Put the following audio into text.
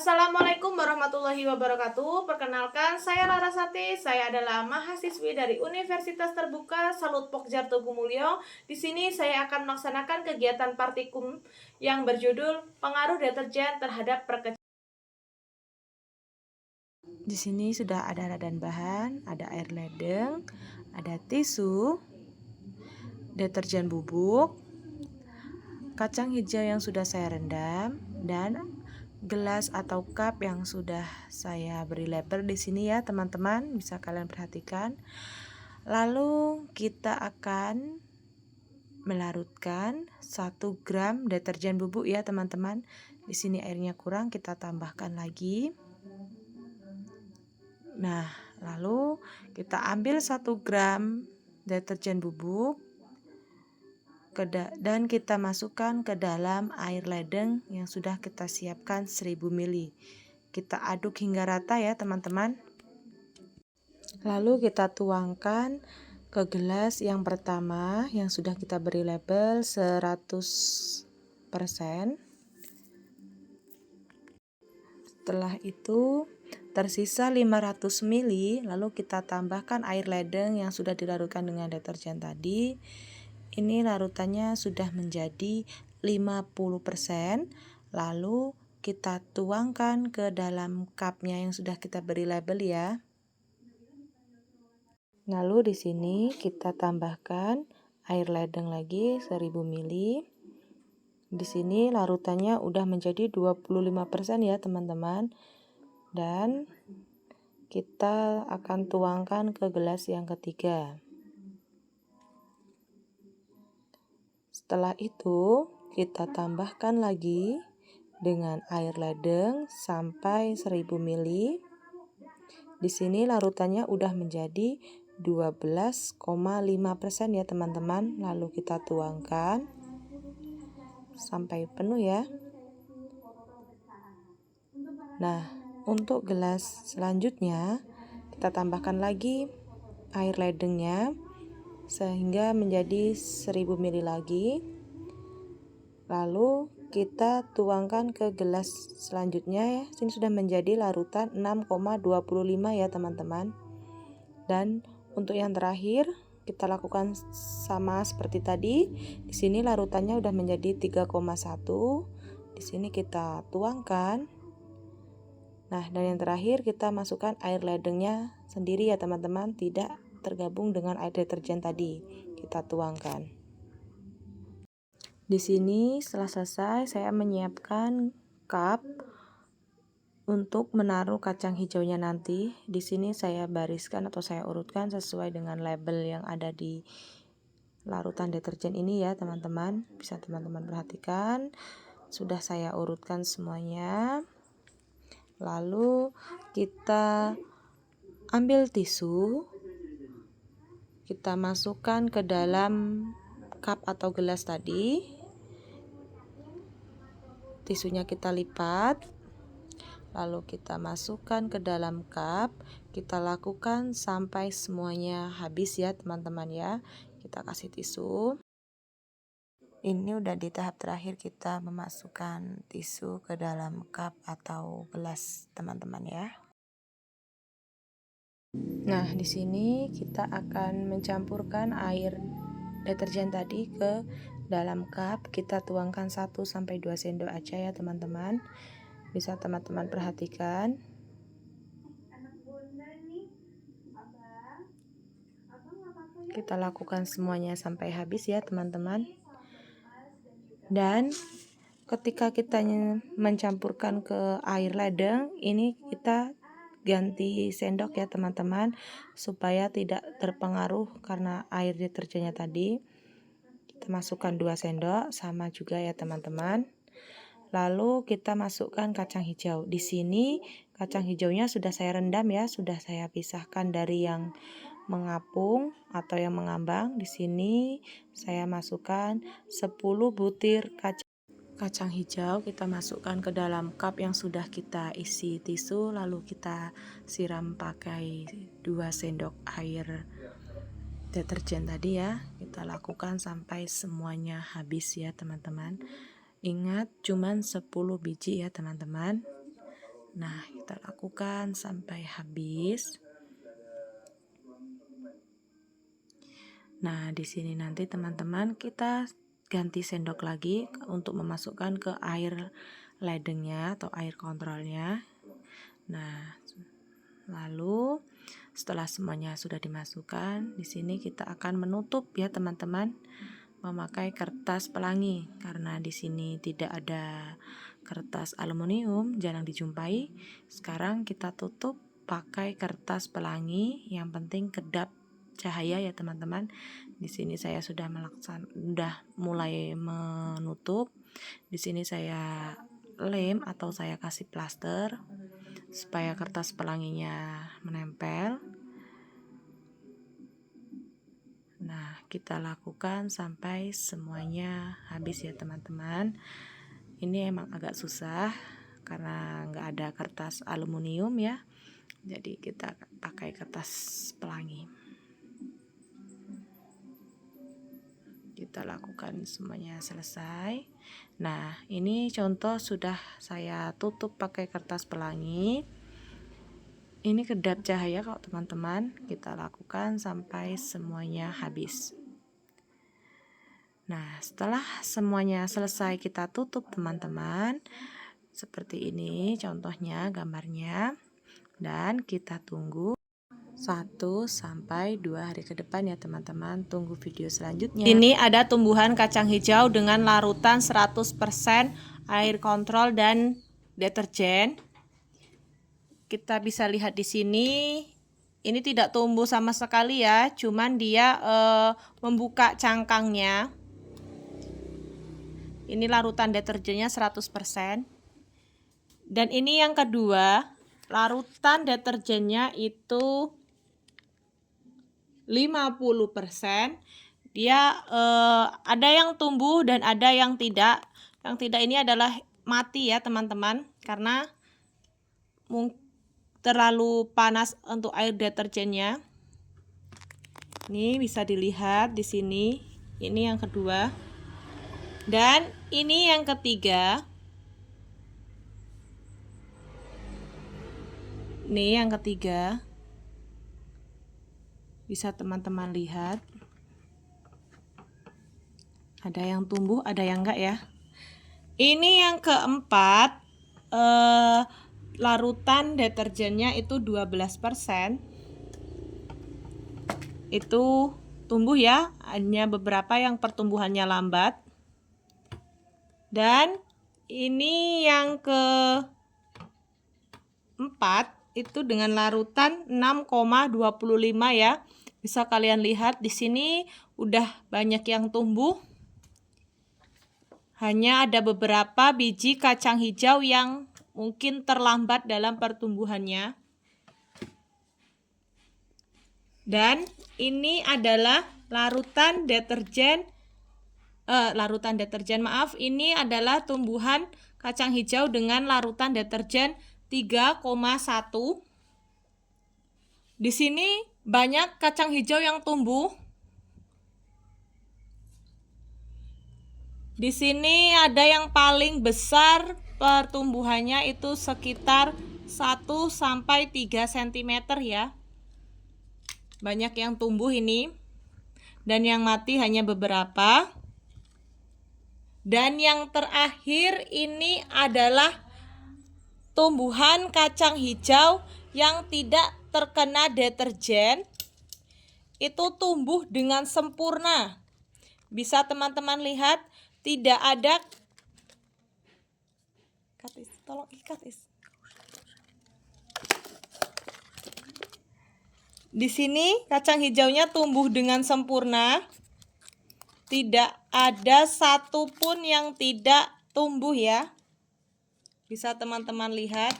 Assalamualaikum warahmatullahi wabarakatuh. Perkenalkan, saya Larasati. Saya adalah mahasiswi dari Universitas Terbuka Salut Pokjar Tugumulyo. Di sini saya akan melaksanakan kegiatan praktikum yang berjudul Pengaruh Deterjen terhadap Perkecilan. Di sini sudah ada dan bahan, ada air ledeng, ada tisu, deterjen bubuk, kacang hijau yang sudah saya rendam, dan gelas atau cup yang sudah saya beri label di sini ya teman-teman, bisa kalian perhatikan. Lalu kita akan melarutkan 1 gram deterjen bubuk ya teman-teman. Di sini airnya kurang, kita tambahkan lagi. Nah, lalu kita ambil 1 gram deterjen bubuk dan kita masukkan ke dalam air ledeng yang sudah kita siapkan 1000 ml. Kita aduk hingga rata ya teman-teman. Lalu kita tuangkan ke gelas yang pertama yang sudah kita beri label 100%. Setelah itu tersisa 500 ml, lalu kita tambahkan air ledeng yang sudah dilarutkan dengan deterjen tadi. Ini larutannya sudah menjadi 50%. Lalu kita tuangkan ke dalam cupnya yang sudah kita beri label ya. Lalu di sini kita tambahkan air ledeng lagi 1000 ml. Di sini larutannya udah menjadi 25% ya teman-teman. Dan kita akan tuangkan ke gelas yang ketiga. Setelah itu kita tambahkan lagi dengan air ledeng sampai 1000 ml. Di sini larutannya udah menjadi 12,5% ya teman-teman. Lalu kita tuangkan sampai penuh ya. Nah, untuk gelas selanjutnya kita tambahkan lagi air ledengnya sehingga menjadi 1000 ml lagi. Lalu kita tuangkan ke gelas selanjutnya ya. Sini sudah menjadi larutan 6,25 ya teman-teman. Dan untuk yang terakhir kita lakukan sama seperti tadi. Di sini larutannya udah menjadi 3,1. Di sini kita tuangkan. Nah, dan yang terakhir kita masukkan air ledengnya sendiri ya teman-teman, tidak tergabung dengan air deterjen tadi. Kita tuangkan. Di sini setelah selesai saya menyiapkan cup untuk menaruh kacang hijaunya nanti. Di sini saya bariskan atau saya urutkan sesuai dengan label yang ada di larutan deterjen ini ya teman-teman. Bisa teman-teman perhatikan. Sudah saya urutkan semuanya. Lalu kita ambil tisu. Kita masukkan ke dalam cup atau gelas tadi. Tisunya kita lipat. Lalu kita masukkan ke dalam cup. Kita lakukan sampai semuanya habis ya teman-teman ya. Kita kasih tisu. Ini udah di tahap terakhir kita memasukkan tisu ke dalam cup atau gelas teman-teman ya. Nah, di sini kita akan mencampurkan air deterjen tadi ke dalam cup. Kita tuangkan 1-2 sendok aja ya teman-teman. Bisa teman-teman perhatikan. Kita lakukan semuanya sampai habis ya teman-teman. Dan ketika kita mencampurkan ke air ledeng, ini kita ganti sendok ya teman-teman, supaya tidak terpengaruh karena air deterjennya tadi. Kita masukkan 2 sendok sama juga ya teman-teman. Lalu kita masukkan kacang hijau. Di sini kacang hijaunya sudah saya rendam ya, sudah saya pisahkan dari yang mengapung atau yang mengambang. Di sini saya masukkan 10 butir kacang hijau. Kita masukkan ke dalam cup yang sudah kita isi tisu, lalu kita siram pakai 2 sendok air deterjen tadi ya. Kita lakukan sampai semuanya habis ya teman-teman. Ingat cuman 10 biji ya teman-teman. Nah, kita lakukan sampai habis. Nah, di sini nanti teman-teman kita ganti sendok lagi untuk memasukkan ke air ledengnya atau air kontrolnya. Nah, lalu setelah semuanya sudah dimasukkan, di sini kita akan menutup ya teman-teman, memakai kertas pelangi karena di sini tidak ada kertas aluminium, jarang dijumpai. Sekarang kita tutup pakai kertas pelangi, yang penting kedap cahaya ya teman-teman. Di sini saya sudah mulai menutup. Di sini saya lem atau saya kasih plaster supaya kertas pelanginya menempel. Nah, kita lakukan sampai semuanya habis ya teman-teman. Ini emang agak susah karena nggak ada kertas aluminium ya. Jadi kita pakai kertas pelangi. Kita lakukan semuanya selesai. Nah, ini contoh sudah saya tutup pakai kertas pelangi. Ini kedap cahaya kalau teman-teman, kita lakukan sampai semuanya habis. Nah, setelah semuanya selesai kita tutup teman-teman. Seperti ini contohnya gambarnya. Dan kita tunggu 1 sampai 2 hari ke depan ya teman-teman. Tunggu video selanjutnya. Ini ada tumbuhan kacang hijau dengan larutan 100% air kontrol dan deterjen. Kita bisa lihat di sini, ini tidak tumbuh sama sekali ya, cuman dia membuka cangkangnya. Ini larutan deterjennya 100%. Dan ini yang kedua, larutan deterjennya itu 50%. Dia ada yang tumbuh dan ada yang tidak. Yang tidak ini adalah mati ya teman-teman, karena terlalu panas untuk air deterjennya. Ini bisa dilihat di sini. Ini yang kedua. Dan ini yang ketiga. Ini yang ketiga. Bisa teman-teman lihat. Ada yang tumbuh, ada yang enggak ya. Ini yang keempat, larutan deterjennya itu 12%. Itu tumbuh ya, hanya beberapa yang pertumbuhannya lambat. Dan ini yang keempat, itu dengan larutan 6,25 ya. Bisa kalian lihat di sini udah banyak yang tumbuh. Hanya ada beberapa biji kacang hijau yang mungkin terlambat dalam pertumbuhannya. Dan ini adalah larutan deterjen, ini adalah tumbuhan kacang hijau dengan larutan deterjen 3,1. Di sini banyak kacang hijau yang tumbuh. Di sini ada yang paling besar pertumbuhannya itu sekitar 1 sampai 3 cm ya. Banyak yang tumbuh ini. Dan yang mati hanya beberapa. Dan yang terakhir ini adalah tumbuhan kacang hijau yang tidak terkena deterjen. Itu tumbuh dengan sempurna. Bisa teman-teman lihat, tidak ada. Tolong ikat, Is. Di sini kacang hijaunya tumbuh dengan sempurna. Tidak ada satupun yang tidak tumbuh ya. Bisa teman-teman lihat.